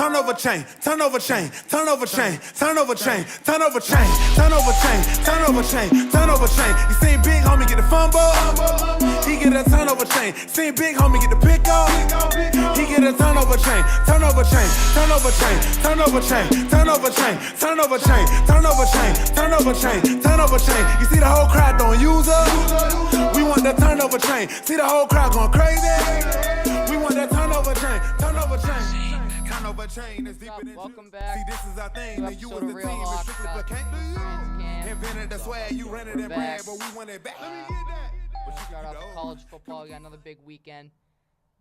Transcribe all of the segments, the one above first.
turn over chain, turn over chain, turn over chain, turn over chain, turn over chain, turn over chain, turn over chain, turn over chain. You seen big homie get the fumble, he get a turnover chain. Seen big homie get the pick up, he get a turnover chain, turnover chain, turnover chain, turnover chain, turnover chain, turnover chain, turnover chain, turnover chain, turnover chain. You see the whole crowd don't use us. We want the turnover chain. See the whole crowd going crazy. We want that turnover chain, turnover chain. Turnover chain is deeper than Welcome back. See, this is our thing. New That you episode was of the Real team. Hawk. Restricted but can't do you. Invented the swag, you rented that brand, back. but we want it back. Let me get that. What you Start think off you with know? college football. You got another big weekend.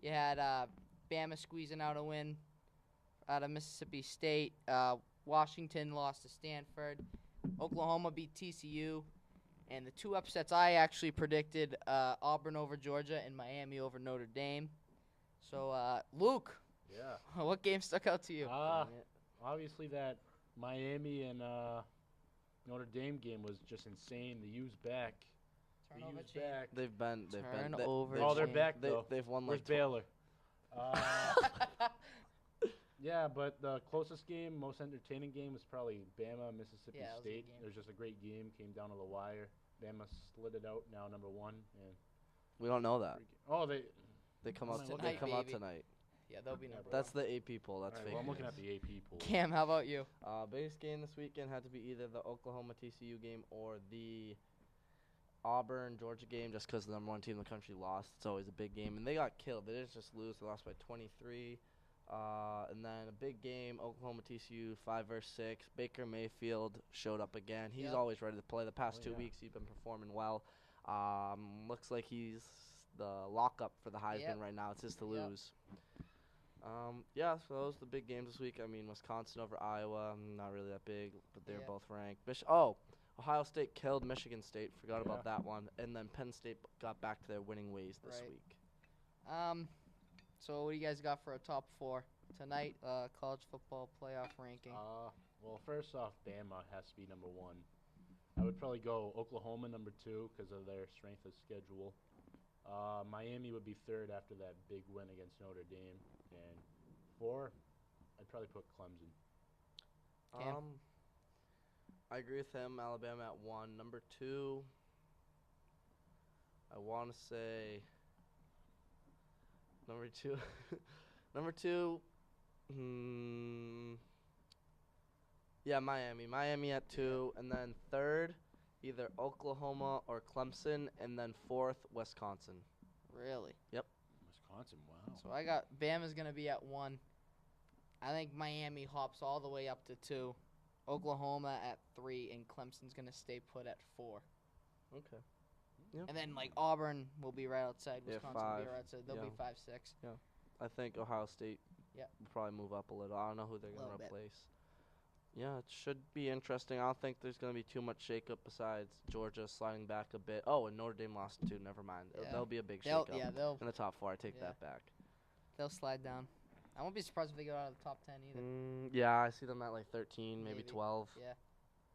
You had Bama squeezing out a win out of Mississippi State. Washington lost to Stanford. Oklahoma beat TCU. And the two upsets I actually predicted, Auburn over Georgia and Miami over Notre Dame. So, Luke, Yeah. what game stuck out to you? Obviously that Miami and Notre Dame game was just insane. The U's back. Turnover U's chain. back. They've been. Turnover Oh, they're chain. back though. They've won Where's like. Baylor? Yeah, but the closest game, most entertaining game was probably Bama, Mississippi Yeah, it was a good State. game. It was just a great game. Came down to the wire. Bama slid it out. Now number one. And We don't know that. oh, they. They come Am out. I They looking come at- out Baby. tonight. Yeah, they'll be number That's one. the AP poll. That's All right, fake well, I'm looking news. at the AP poll. Cam, how about you? Biggest game this weekend had to be either the Oklahoma TCU game or the Auburn Georgia game, just because the number one team in the country lost. It's always a big game, and they got killed. They didn't just lose; they lost by 23. And then a big game, Oklahoma TCU 5-6. Baker Mayfield showed up again. He's Yep. always ready to play. The past Oh, 2 yeah. weeks he's been performing well. Looks like he's the lockup for the Heisman Yep. right now. It's his to Yep. lose. Yeah, so those are the big games this week. I mean, Wisconsin over Iowa, not really that big, but they're Yeah. both ranked. Ohio State killed Michigan State. Forgot about that one. And then Penn State got back to their winning ways this Right. week. So what do you guys got for a top four tonight? College football playoff ranking. Well, first off, Bama has to be number one. I would probably go Oklahoma number two because of their strength of schedule. Miami would be third after that big win against Notre Dame. And four, I'd probably put Clemson. Cam? I agree with him. Alabama at 1. Number 2, I want to say number 2. Number 2, yeah, Miami. Miami at 2, and then third, either Oklahoma or Clemson, and then fourth, Wisconsin. Really? Wisconsin, wow. So I got Bama's gonna be at 1. I think Miami hops all the way up to 2. Oklahoma at 3, and Clemson's gonna stay put at 4. Okay. And then like Auburn will be right outside. Yeah, Wisconsin will be 5, right outside. They'll be yeah. 5, 6. I think Ohio State Yep. will probably move up a little. I don't know who they're going Little to bit. replace. Yeah, it should be interesting. I don't think there's going to be too much shakeup besides Georgia sliding back a bit. Oh, and Notre Dame lost too. Never mind. Yeah. There'll be a big They'll shakeup in the top 4. I take Yeah. that back. they'll slide down. I won't be surprised if they go out of the top 10 either. Yeah, I see them at like 13, maybe 12. Yeah.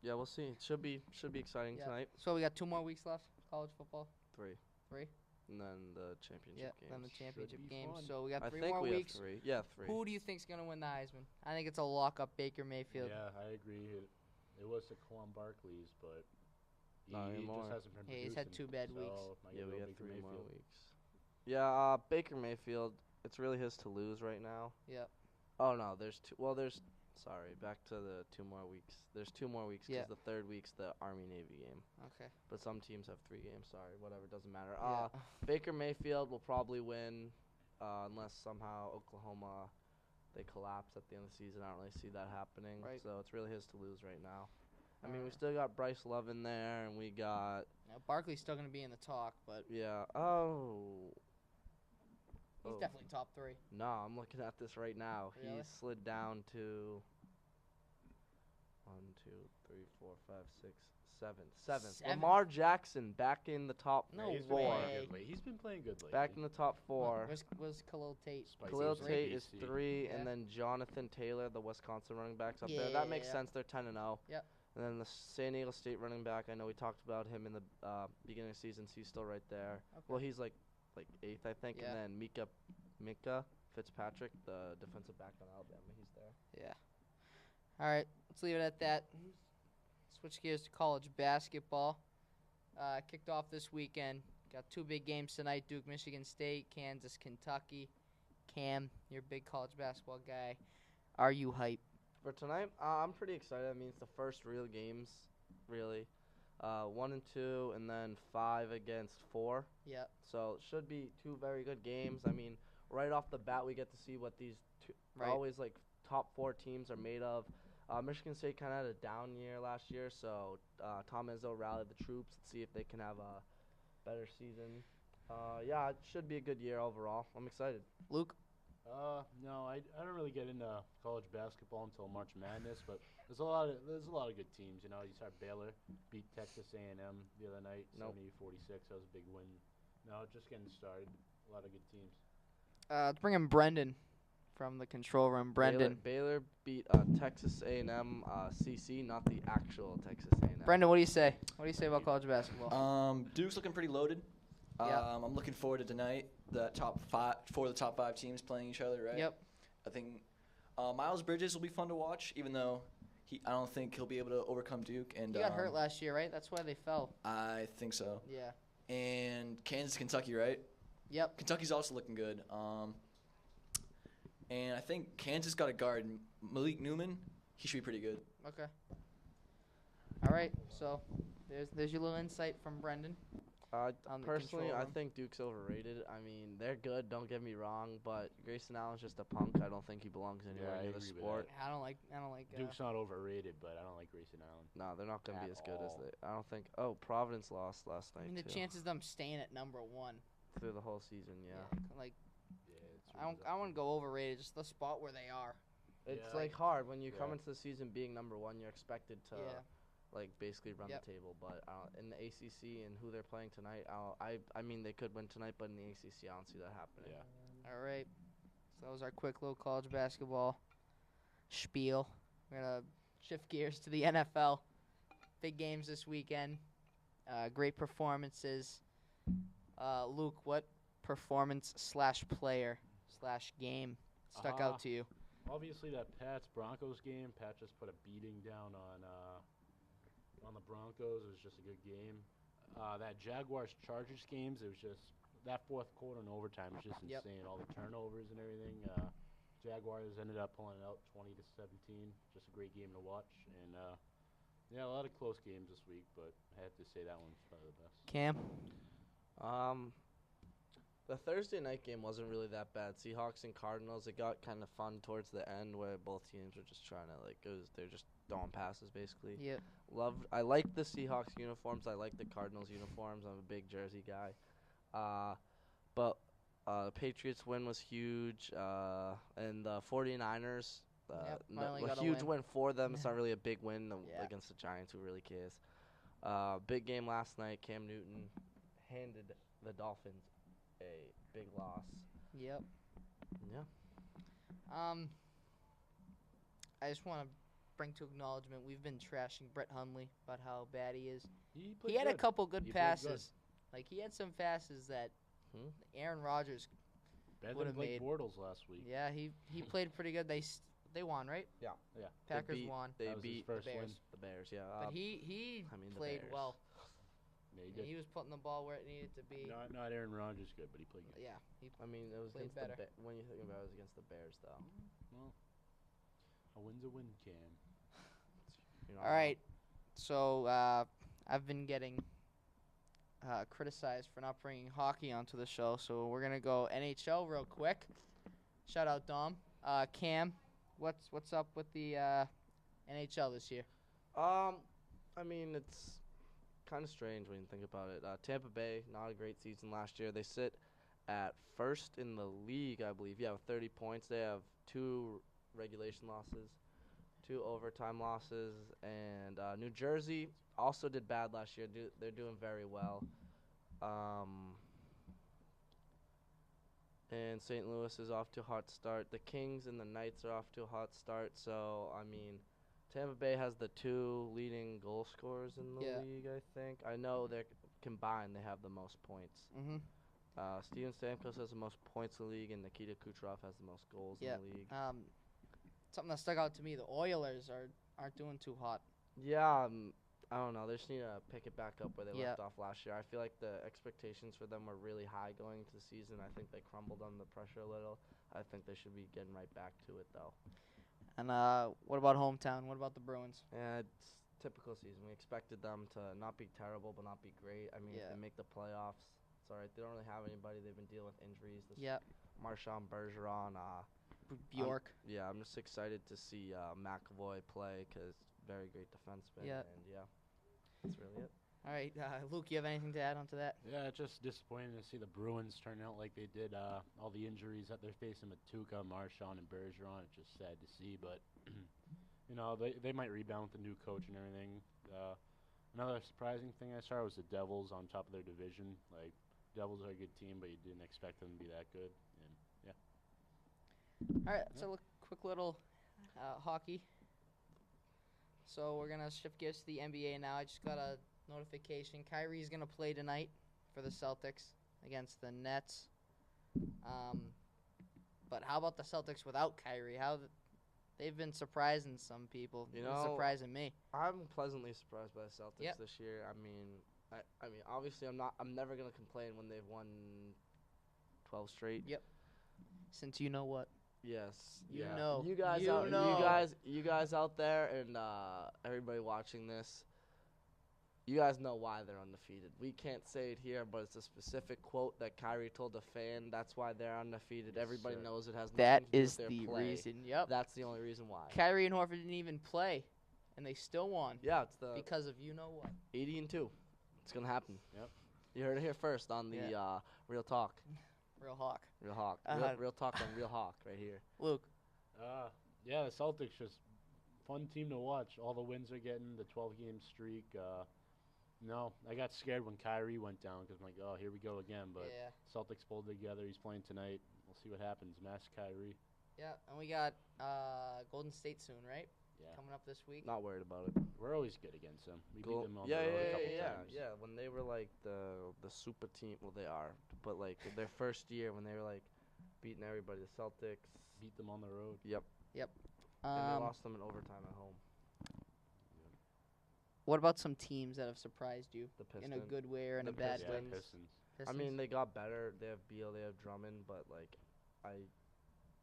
Yeah, we'll see. It should be exciting Yeah. tonight. So we got 2 more weeks left. College football. 3. 3. And then the championship Yeah. games. Then the championship be game. fun. So we got I 3 think more we weeks. have 3. Yeah, 3. Who do you think's gonna win the Heisman? I think it's a lock-up Baker Mayfield. Yeah, I agree. It was Saquon Barkley's, but he Not just anymore. hasn't been Yeah, he's had producing, 2 bad so weeks. might Yeah, go we got Baker 3 more Mayfield. weeks. Yeah, Baker Mayfield, it's really his to lose right now. Yep. Oh, no, sorry, back to the 2 more weeks. There's 2 more weeks because Yeah. the third week's the Army-Navy game. Okay. But some teams have 3 games, sorry, whatever, doesn't matter. Yeah. Baker Mayfield will probably win unless somehow Oklahoma, they collapse at the end of the season. I don't really see that happening. Right. So it's really his to lose right now. I mean, we Alright. still got Bryce Love in there, and we got, Now, Barkley's still gonna be in the talk, but yeah, he's definitely top 3. No, I'm looking at this right now. Really? He slid down to 1, 2, 3, 4, 5, 6, 7. 7th. Seventh? Lamar Jackson back in the top No He's been 4. playing way. good lately. He's been playing good lately. Back in the top 4. Was Khalil Tate? Spicy Khalil was Tate is ABC. 3, Yeah. and then Jonathan Taylor, the Wisconsin running backs up Yeah, there. That makes yeah. sense. They're 10-0. Yep. And then the San Diego State running back, I know we talked about him in the beginning of the season. So he's still right there. Okay. Well, he's like 8th, I think. Yeah. And then Mika Fitzpatrick, the defensive back on Alabama. He's there. Yeah. All right, let's leave it at that. Switch gears to college basketball. Kicked off this weekend. Got 2 big games tonight: Duke, Michigan State, Kansas, Kentucky. Cam, you're a big college basketball guy. Are you hyped? For tonight, I'm pretty excited. I mean, it's the first real games, really. 1 and 2, and then 5 against 4. Yep. So it should be 2 very good games. I mean, right off the bat, we get to see what these always like top 4 teams are made of. Michigan State kind of had a down year last year, so Tom Izzo rallied the troops to see if they can have a better season. Yeah, it should be a good year overall. I'm excited. Luke? No, I don't really get into college basketball until March Madness, but there's a lot of good teams. You know, you saw Baylor beat Texas A&M the other night, 70-46. That was a big win. No, just getting started. A lot of good teams. Let's bring in Brendan from the control room. Brendan. Baylor beat Texas A&M CC, not the actual Texas A&M. Brendan, what do you say? What do you say about college basketball? Duke's looking pretty loaded. Yep. I'm looking forward to tonight. The top 5 teams playing each other, right? Yep. I think Miles Bridges will be fun to watch, even though I don't think he'll be able to overcome Duke. And He got hurt last year, right? That's why they fell. I think so. Yeah. And Kansas, Kentucky, right? Yep. Kentucky's also looking good. And I think Kansas got a guard, Malik Newman. He should be pretty good. Okay. All right. So there's your little insight from Brendan. On the Personally, control I room. think Duke's overrated. I mean, they're good, don't get me wrong, but Grayson Allen's just a punk. I don't think he belongs anywhere I near the agree with sport. I don't like. Duke's not overrated, but I don't like Grayson Allen. No, they're not going to be At as good as all. they. I don't think. Oh, Providence lost last I night mean, the too. chances of them staying at number 1. Through the whole season, yeah. Like Yeah, it's I don't. I wouldn't go overrated. Just the spot where they are. It's Yeah. like hard when you come Yeah. into the season being number 1. You're expected to like basically run Yep. the table, but in the ACC and who they're playing tonight, I mean they could win tonight, but in the ACC I don't see that happening. Yeah. All right. So that was our quick little college basketball spiel. We're gonna shift gears to the NFL. Big games this weekend. Great performances. Luke, what performance/player/game stuck out to you? Obviously, that Pats-Broncos game, Pat just put a beating down on the Broncos. It was just a good game. That Jaguars-Chargers games, it was just that fourth quarter and overtime was just Yep. insane. All the turnovers and everything. Jaguars ended up pulling it out 20-17. Just a great game to watch. And yeah, a lot of close games this week, but I have to say that one's probably the best. Cam? The Thursday night game wasn't really that bad. Seahawks and Cardinals, it got kind of fun towards the end where both teams were just trying to they're just throwing passes basically. Yep. I like the Seahawks uniforms. I like the Cardinals uniforms. I'm a big jersey guy. But the Patriots win was huge. And the 49ers, finally a got a huge win. win for them. It's not really a big win Yeah. against the Giants. Who really cares? Big game last night. Cam Newton handed the Dolphins a big loss. Yep. Yeah. I just want to bring to acknowledgement we've been trashing Brett Hundley about how bad he is. He had a couple good He played passes. good. Like he had some passes that Aaron Rodgers. Better Would've than Blake made- Bortles last week. Yeah, he played pretty good. They won, right? Yeah. Packers beat- won. They That was his beat first the Bears. win. the Bears. Yeah. But he I mean, the played Bears. well. Yeah, he And did. he was putting the ball where it needed to be. Not Aaron Rodgers good, but he played good. Yeah. He, I mean, it was Played against better. when you think about it, it was against the Bears, though. Well, a win's a win, Cam. You're not all wrong. right. So I've been getting criticized for not bringing hockey onto the show, so we're gonna go NHL real quick. Shout out Dom. Cam, what's up with the NHL this year? I mean, it's kind of strange when you think about it. Tampa Bay, not a great season last year. They sit at first in the league, I believe. Yeah, with 30 points. They have 2 regulation losses, 2 overtime losses, and New Jersey also did bad last year. They're doing very well. And St. Louis is off to a hot start. The Kings and the Knights are off to a hot start. So, I mean, Tampa Bay has the 2 leading goal scorers in the Yeah. league, I think. I know they're combined. They have the most points. Mm-hmm. Steven Stamkos has the most points in the league, and Nikita Kucherov has the most goals Yeah. in the league. Something that stuck out to me: the Oilers aren't doing too hot. Yeah, I don't know. They just need to pick it back up where they Yeah. left off last year. I feel like the expectations for them were really high going into the season. I think they crumbled under the pressure a little. I think they should be getting right back to it, though. And what about hometown? What about the Bruins? Yeah, it's typical season. We expected them to not be terrible, but not be great. I mean, if Yeah. they make the playoffs, it's all right. They don't really have anybody. They've been dealing with injuries. Yeah, Marchand Bergeron. Bjork. Yeah, I'm just excited to see McAvoy play because very great defenseman. Yeah. And, yeah, that's really it. All right, Luke, you have anything to add on to that? Yeah, it's just disappointing to see the Bruins turn out like they did. All the injuries that they're facing with Tuukka, Marchand, and Bergeron. It's just sad to see, but you know they might rebound with the new coach and everything. Another surprising thing I saw was the Devils on top of their division. Like Devils are a good team, but you didn't expect them to be that good. And yeah, All right, so quick little hockey. So we're gonna shift gears to the NBA now. I just got a notification. Kyrie's gonna play tonight for the Celtics against the Nets. But how about the Celtics without Kyrie? They've been surprising some people. You Been know, surprising me. I'm pleasantly surprised by the Celtics Yep. this year. I mean, obviously, I'm never gonna complain when they've won 12 straight. Yep. Since you know what. Yes. You Yeah. know. You guys You out, know. you guys out there, and everybody watching this, you guys know why they're undefeated. We can't say it here, but it's a specific quote that Kyrie told a fan. That's why they're undefeated. Yes, Everybody sir. knows it has nothing That to do is with their the play. reason. Yep. That's the only reason why. Kyrie and Horford didn't even play, and they still won Yeah, it's the because of you know what. 80-2. It's gonna happen. Yep. You heard it here first on the Real Talk. Real Hawk. Real Hawk. Real Talk on Real Hawk right here. Luke. Yeah, the Celtics just fun team to watch. All the wins they're getting, the 12-game streak. No, I got scared when Kyrie went down because I'm like, oh, here we go again. But Yeah. Celtics pulled together. He's playing tonight. We'll see what happens. Mass Kyrie. Yeah, and we got Golden State soon, right? Yeah, Coming up this week. Not worried about it. we're always good against them. We beat them on yeah, the road a yeah, couple yeah, times. yeah. When they were like the super team, well, they are, but like their first year when they were like beating everybody, the Celtics. Beat them on the road. Yep. And they Um, lost them in overtime at home. what about some teams that have surprised you The Pistons. in a good way or in The a bad Yeah, way? Pistons. Pistons. I mean, Pistons? they got better. They have Beal, they have Drummond, but like I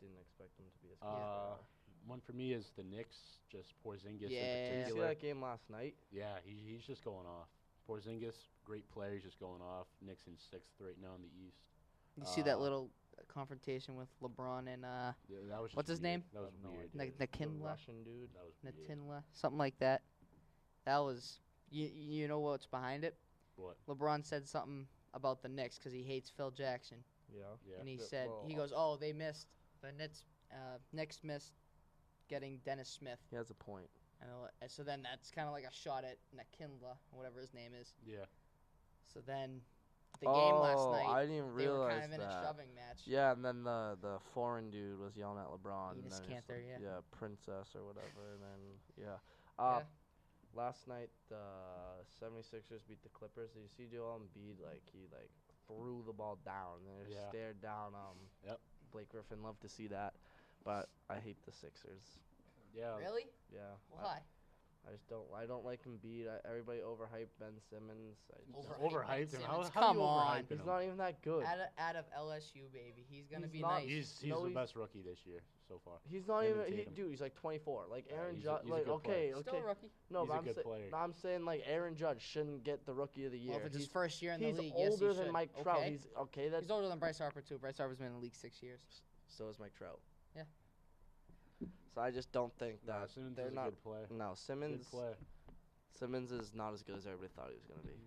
didn't expect them to be as good. as they are. One for me is the Knicks. Just Porzingis Yeah. in Did you see particular. that game last night? Yeah, he's just going off. Porzingis, great player, he's just going off. Knicks in 6th right now in the East. you see that little confrontation with LeBron and Yeah, that was just What's his weird. name? That was I have no weird. idea. Like The Nakinla, Russian dude. That was weird. Natinla, something like that. That was you know what's behind it? What? LeBron said something about the Knicks because he hates Phil Jackson, Yeah. Yeah. and he Yeah, said well, he goes, "Oh, they missed the Knicks missed getting Dennis Smith." He has a point. And so then that's kind of like a shot at Nakinla, or whatever his name is. Yeah. So then the game last Oh, night, I didn't even they were realize kind of in a that. shoving match. Yeah, and then the foreign dude was yelling at LeBron. and Enes then it's Kanter, like, yeah. princess or whatever, and then yeah. Yeah. Last night the 76ers beat the Clippers. Did you see Joel Embiid? Like he threw the ball down and just Yeah. stared down. Yep. Blake Griffin loved to see that, but I hate the Sixers. Yeah. Really? Yeah. Why? I just don't. I don't like Embiid. Everybody overhyped Ben Simmons. Overhyped him. How Simmons, do you come on. overhype He's him? not even that good. Out of LSU, baby. He's gonna He's be not- nice. He's No, the he's- best rookie this year so far. He's not Him even. and He, Tatum. dude, he's like 24. Like Yeah, Aaron he's a- Judge. he's a Like good player. Still a rookie. No, He's but a I'm good player. No, I'm saying like Aaron Judge shouldn't get the Rookie of the Year. Well, if it's his he's first year in the he's league, yes, older he than should. Mike Trout. Okay. He's okay. That's He's older than Bryce Harper too. Bryce Harper's been in the league 6 years. so is Mike Trout. Yeah. So I just don't think Nah, that Simmons they're is a not. good player. No, Good Simmons. player. Simmons is not as good as everybody thought he was gonna be.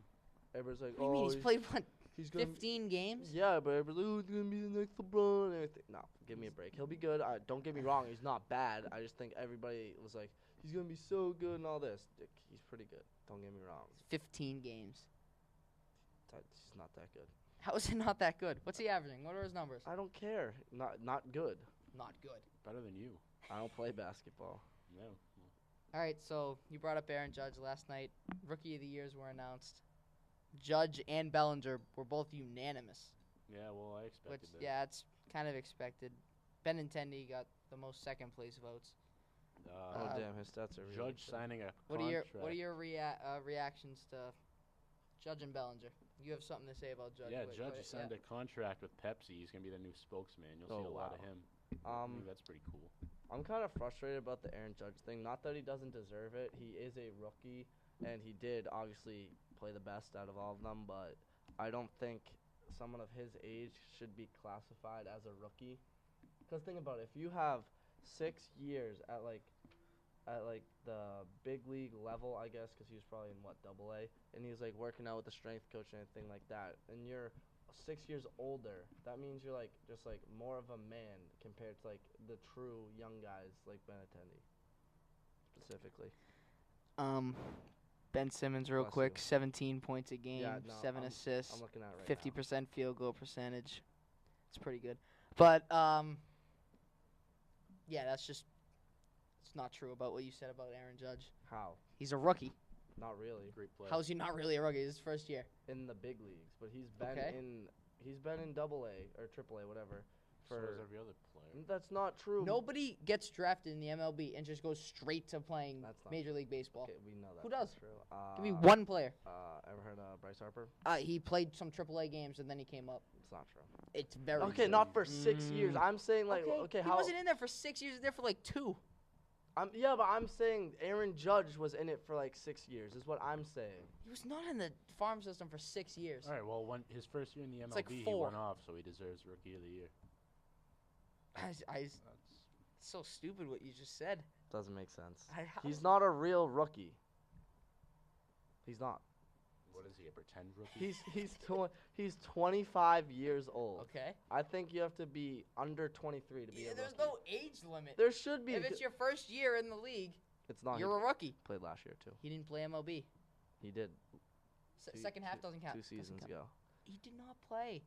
Everybody's like, What do you mean? He's played what, he's gonna be- 15 games? Yeah, but everybody's like, oh, he's gonna be the next LeBron and everything. No, give me a break. He'll be good. Don't get me wrong, he's not bad. I just think everybody was like, he's gonna be so good and all this. He's pretty good. Don't get me wrong. 15 games. He's not that good. How is it not that good? What's he averaging? What are his numbers? I don't care. Not good. Not good. Better than you. I don't play basketball. No. All right, so you brought up Aaron Judge last night. Rookie of the Years were announced. Judge and Bellinger were both unanimous Yeah, well, I expected which that. yeah, it's kind of expected. Benintendi got the most second place votes. Oh damn, his stats are really Judge good. signing a What contract. are your reactions to Judge and Bellinger? You have something to say about Judge? Yeah, Wait, Judge wait, signed a contract with Pepsi. He's gonna be the new spokesman. You'll Oh, see a lot of wow. him. I think Um, that's pretty cool. I'm kind of frustrated about the Aaron Judge thing. Not that he doesn't deserve it. He is a rookie, and he did obviously play the best out of all of them. But I don't think someone of his age should be classified as a rookie. Because think about it. If you have 6 years at like the big league level, I guess, because he was probably in Double A, and he was like working out with the strength coach and everything like that, and you're 6 years older, that means you're like just like more of a man compared to like the true young guys like Benintendi specifically. Ben Simmons, real Bless quick, you. 17 points a game, Yeah, no, 7 I'm assists, looking at it right 50% field goal percentage. It's pretty good. But yeah, it's not true about what you said about Aaron Judge. now. How? He's a rookie. Not really. Great play. How's he not really a rookie? It's his first year. In the big leagues, but he's been Okay. in Double A or Triple A, whatever. So For is every other player. that's not true. Nobody gets drafted in the MLB and just goes straight to playing That's not Major League Baseball. Okay, we know that's Who not does? true. Give me one player. Ever heard of Bryce Harper? He played some AAA games and then he came up. It's not true. It's very Okay, true. not for 6 years. I'm saying like okay, he how? wasn't in there for 6 years. He was there for like 2. Yeah, but I'm saying Aaron Judge was in it for like 6 years. Is what I'm saying. He was not in the farm system for 6 years. All right. Well, when his first year in the MLB, like he 4. went off, so he deserves Rookie of the Year. It's so stupid what you just said. Doesn't make sense. How He's does- not a real rookie. He's not. What is he, a pretend rookie? He's 25 years old. Okay. I think you have to be under 23 to be a There's rookie. no age limit. There should be. If it's your first year in the league, It's not. you're a rookie. He played last year too. He didn't play MLB. He did. Second half doesn't count. 2 Doesn't seasons count. ago. He did not play.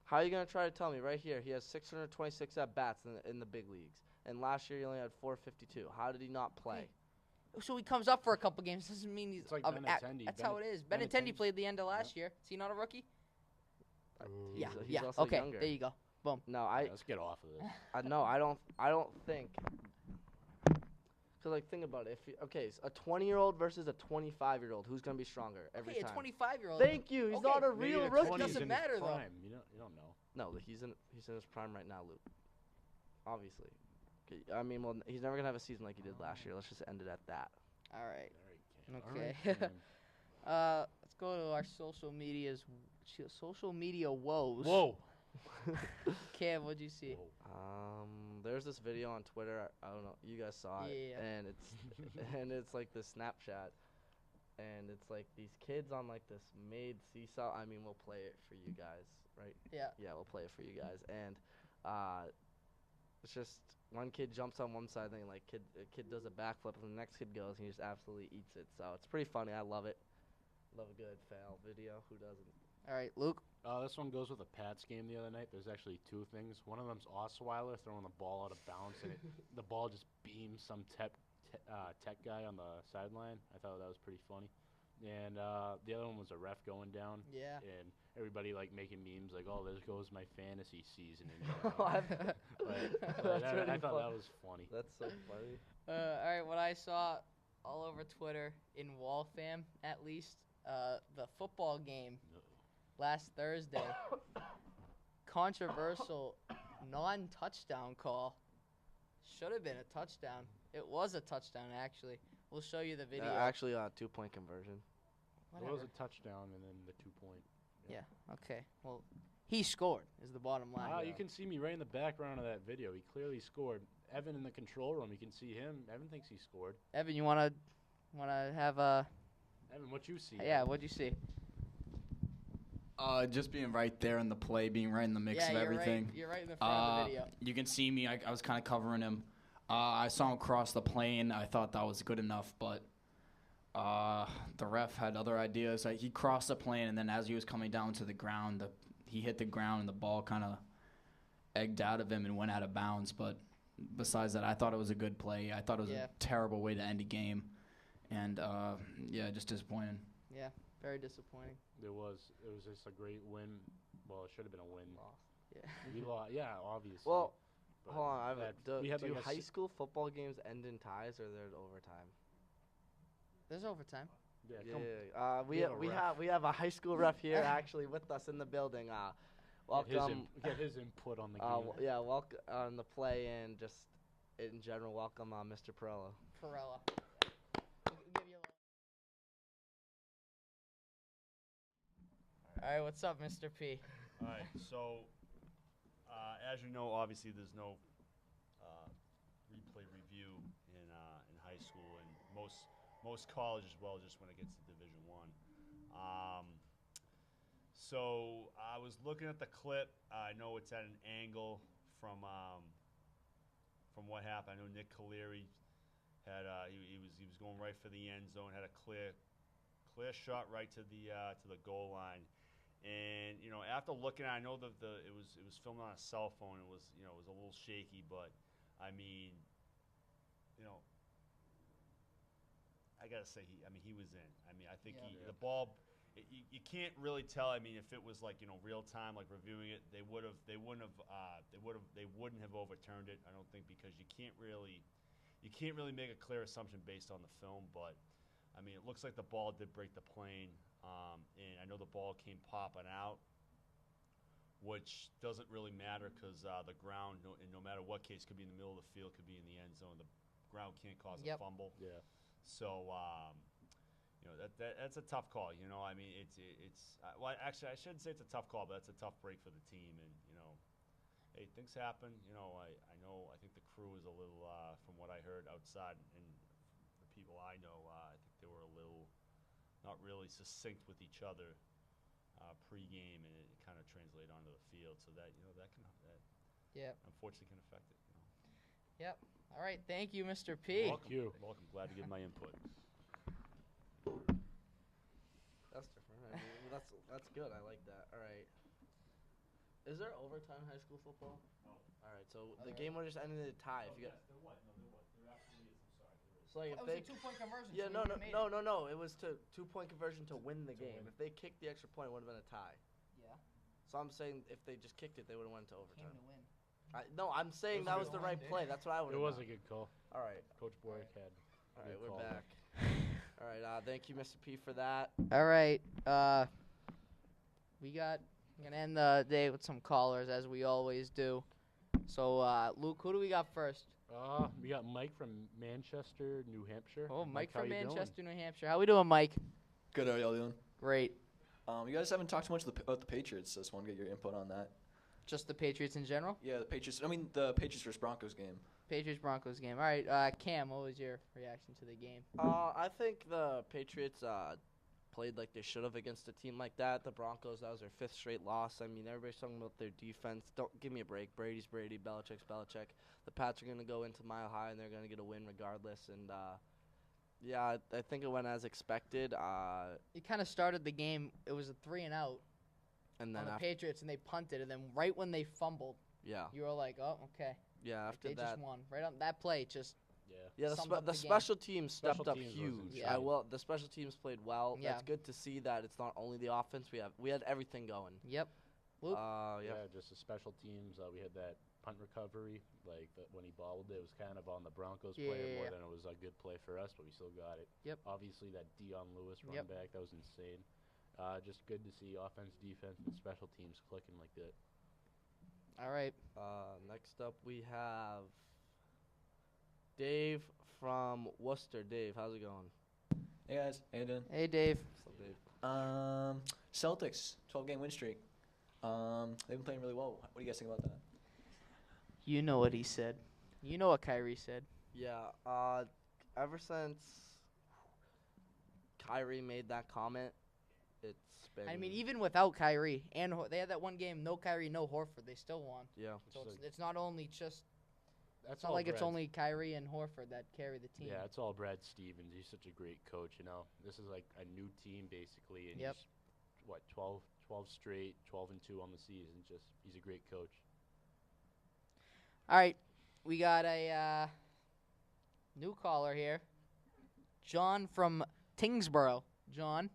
How are you gonna try to tell me right here? He has 626 at bats in the big leagues, and last year he only had 452. How did he not play? So he comes up for a couple games. Doesn't mean he's. It's like of Benintendi. that's how it is. Benintendi- Benintendi played the end of last year. Is he not a rookie? He's Yeah. also Okay. younger. There you go. Boom. No, Yeah, let's get off of this. I don't think. Cause like think about it. A 20-year-old versus a 25-year-old, who's gonna be stronger every Okay, time? a 25-year-old. Thank you. He's Okay, not a Maybe real the rookie. 20s Doesn't in his matter, though. prime. You don't know. No, he's in his prime right now, Luke. Obviously. Okay, I mean, well, he's never gonna have a season like he did last year. Let's just end it at that. All right. All right, Cam. Okay. All right, Cam. Let's go to our social media woes. Whoa. Cam, what'd you see? Whoa. There's this video on Twitter. I don't know. You guys saw it, Yeah. and it's like this Snapchat, and it's like these kids on like this made seesaw. I mean, we'll play it for you guys, right? Yeah. Yeah, we'll play it for you guys, and it's just one kid jumps on one side, then like a kid does a backflip, and the next kid goes, and he just absolutely eats it. So it's pretty funny. I love it. Love a good fail video. Who doesn't? All right, Luke. This one goes with the Pats game the other night. There's actually 2 things. One of them's Osweiler throwing the ball out of bounds, and the ball just beams some tech guy on the sideline. I thought that was pretty funny. And the other one was a ref going down. Yeah. And everybody like making memes like, "Oh, there goes my fantasy season." That's I really thought fun. that was funny. That's so funny. All right, what I saw all over Twitter in Waltham, at least, the football game last Thursday, controversial non-touchdown call. Should have been a touchdown. It was a touchdown, actually. We'll show you the video. Actually, 2-point conversion. It was a touchdown and then the 2-point. Yeah, okay. Well, he scored is the bottom line. You can see me right in the background of that video. He clearly scored. Evan in the control room, you can see him. Evan thinks he scored. Evan, you wanna have a Evan, what you see? yeah? What'd you see? Just being right there in the play, being right in the mix Yeah, of everything. You're right in the front of the video. You can see me. I was kind of covering him. I saw him cross the plane. I thought that was good enough, but the ref had other ideas. He crossed the plane, and then as he was coming down to the ground, he hit the ground, and the ball kind of egged out of him and went out of bounds. But besides that, I thought it was a good play. I thought it was a terrible way to end a game, and just disappointing. Yeah, very disappointing. It was just a great win Well, it should have been a win. Lost. Yeah. We lost. Yeah, obviously. Well, But hold on. we had Do like a high school football games end in ties or they're overtime? There's overtime. Yeah, Yeah. come We we have a we ref. have we have a high school ref here actually with us in the building. Welcome. Get his input on the game. Yeah, welcome on the play and just in general. Welcome, Mr. Perella. Perella. We'll give you a little- All right, what's up, Mr. P? All right, so as you know, obviously there's no replay review in high school, and most college as well, just when it gets to Division One. So I was looking at the clip. I know it's at an angle from what happened. I know Nick Caleri had he was going right for the end zone, had a clear shot right to the goal line. And after looking at it, I know that it was filmed on a cell phone. It was it was a little shaky, but I mean, I gotta say he was in. I mean, I think the ball. You can't really tell. I mean, if it was like real time, like reviewing it, they wouldn't have overturned it. I don't think, because you can't really make a clear assumption based on the film. But I mean, it looks like the ball did break the plane. And I know the ball came popping out, which doesn't really matter because the ground, no matter what case, could be in the middle of the field, could be in the end zone. The ground can't cause a fumble. Yeah. So, that's a tough call. I mean, it's well, actually, I shouldn't say it's a tough call, but it's a tough break for the team. And hey, things happen. I know. I think the crew is a little, from what I heard outside, and the people I know, I think they were a little. Not really succinct with each other pre-game, and it kind of translated onto the field. So that unfortunately can affect it. Yep. All right. Thank you, Mr. P. Welcome. Glad to give my input. That's different. I mean, that's good. I like that. All right. Is there overtime in high school football? No. All right. So the game would just end in a tie. If you got. There what? No, there what? There absolutely is. I'm sorry. There is. So like That if was they. a 2-point conversion. Yeah. so you made it. No. It was to 2-point conversion to win the game. win. If they kicked the extra point, it would have been a tie. Yeah. So I'm saying if they just kicked it, they would have went to Came overtime. to win. No, I'm saying that was the right play. That's what I would It have was done. a good call. All right. Coach Borek had. All right. good We're call. back. All right. Thank you, Mr. P, for that. All right. I'm gonna end the day with some callers as we always do. So, Luke, who do we got first? We got Mike from Manchester, New Hampshire. Oh, Mike how from you doing? Manchester, New Hampshire. How we doing, Mike? Good. How are y'all doing? Great. You guys haven't talked too much about the Patriots. So I just want to get your input on that. Just the Patriots in general? Yeah, the Patriots. I mean, the Patriots versus Broncos game. Patriots-Broncos game. All right, Cam, what was your reaction to the game? I think the Patriots played like they should have against a team like that. The Broncos, that was their 5th straight loss. I mean, everybody's talking about their defense. Don't give me a break. Brady's Brady. Belichick's Belichick. The Pats are going to go into Mile High, and they're going to get a win regardless. And, yeah, I think it went as expected. It kind of started the game. It was a 3-and-out And on then the Patriots, and they punted. And then right when they fumbled, yeah, you were like, oh, okay. after They that. just won. Right on that play, just Yeah. Yeah, summed up the the game. special teams stepped Special up teams was huge. insane. The special teams played well. Yeah. That's good to see that it's not only the offense. We had everything going. Yep. Luke? Yeah, just the special teams. We had that punt recovery, when he bobbled it, was kind of on the Broncos player more Yeah. than it was a good play for us, but we still got it. Yep. Obviously, that Dion Lewis run Yep. back, that was insane. Just good to see offense, defense, and special teams clicking like that. All right. Next up, we have Dave from Worcester. Dave, how's it going? Hey guys, how you doing? Hey, Dave. What's up, Dave? Celtics, 12-game win streak. They've been playing really well. What do you guys think about that? You know what he said. You know what Kyrie said. Yeah. Ever since Kyrie made that comment, it's been. I mean, even without Kyrie, and they had that one game, no Kyrie, no Horford, they still won. Yeah. So It's it's not only just, That's it's not all like it's Brad- only Kyrie and Horford that carry the team. Yeah, it's all Brad Stevens. He's such a great coach, This is like a new team, basically, and Yep. he's, 12 straight, 12-2 on the season. He's a great coach. All right, we got a new caller here. John from Tingsboro. John.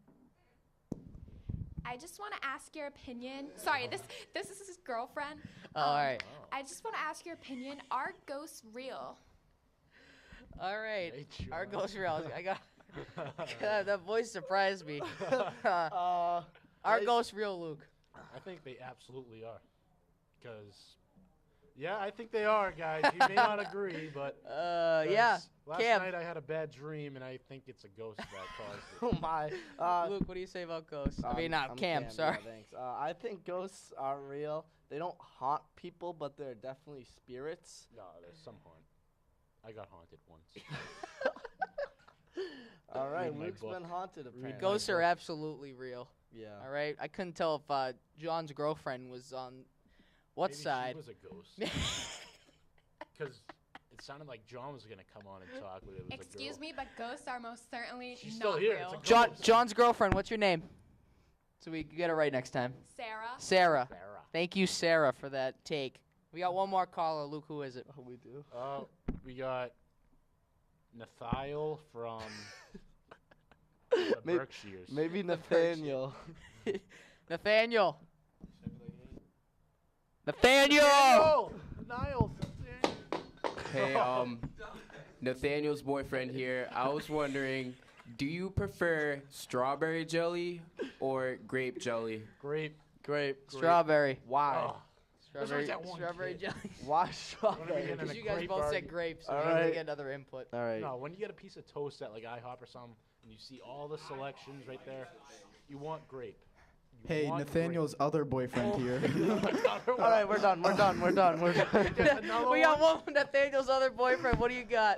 I just want to ask your opinion. Sorry, this is his girlfriend. All right. I just want to ask your opinion. Are ghosts real? All right. Hey, Our John. ghost real. I got God, that voice surprised me. Uh, Our ghost real, Luke. I think they absolutely are. Yeah, I think they are, guys. You may not agree, but Yeah. 'cause last Cam. night I had a bad dream, and I think it's a ghost that caused it. oh my. Luke, what do you say about ghosts? I mean, I'm Cam. Sorry. Yeah, thanks. I think ghosts are real. They don't haunt people, but they're definitely spirits. No, there's some haunt. I got haunted once. All right, Read my Luke's book. been haunted apparently. Ghosts are absolutely real. Yeah. All right. I couldn't tell if John's girlfriend was on what Maybe side. She was a ghost. Because it sounded like John was gonna come on and talk, but it was a Excuse girl. me, but ghosts are most certainly She's not still here. real. It's a ghost. John's girlfriend. What's your name? So we can get it right next time. Sarah. Sarah. Sarah. Thank you, Sarah, for that take. We got one more caller. Luke, who is it? Oh, we do. We got Nathiel from the Maybe- Berkshires. Maybe Nathaniel. Nathaniel. Nathaniel. Niall. Hey, Nathaniel's boyfriend here. I was wondering, do you prefer strawberry jelly or grape jelly? Grape. Strawberry. Why? Oh, Strawberry. that one Strawberry kid. jelly. Why When are we strawberry? getting Because a you guys grape both party? said grapes, so All we have to right. get another input. All right. No, when you get a piece of toast at like IHOP or something, and you see all the selections right there, you want grape. You Hey, want Nathaniel's other boyfriend here. All right, we're done. We're done. We're done. We're done. Another We got one from Nathaniel's other boyfriend. What do you got?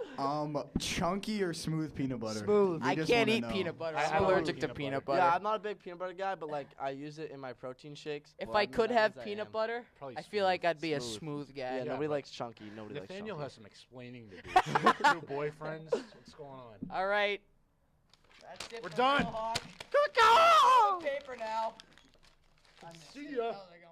Chunky or smooth peanut butter? Smooth. We I just can't wanna eat know. peanut butter. I I'm love allergic to peanut peanut butter. butter. Yeah, I'm not a big peanut butter guy, but like I use it in my protein shakes. If Well, I mean, could that have means I peanut am. butter, Probably I feel like smooth. I'd be a Smooth. smooth guy. Yeah, Yeah, nobody but likes chunky. Nobody likes Nathaniel chunky. has some explaining to do. New boyfriends. What's going on? All right. That's it We're for done. Real Hawk. Paper now. See ya. How's it going?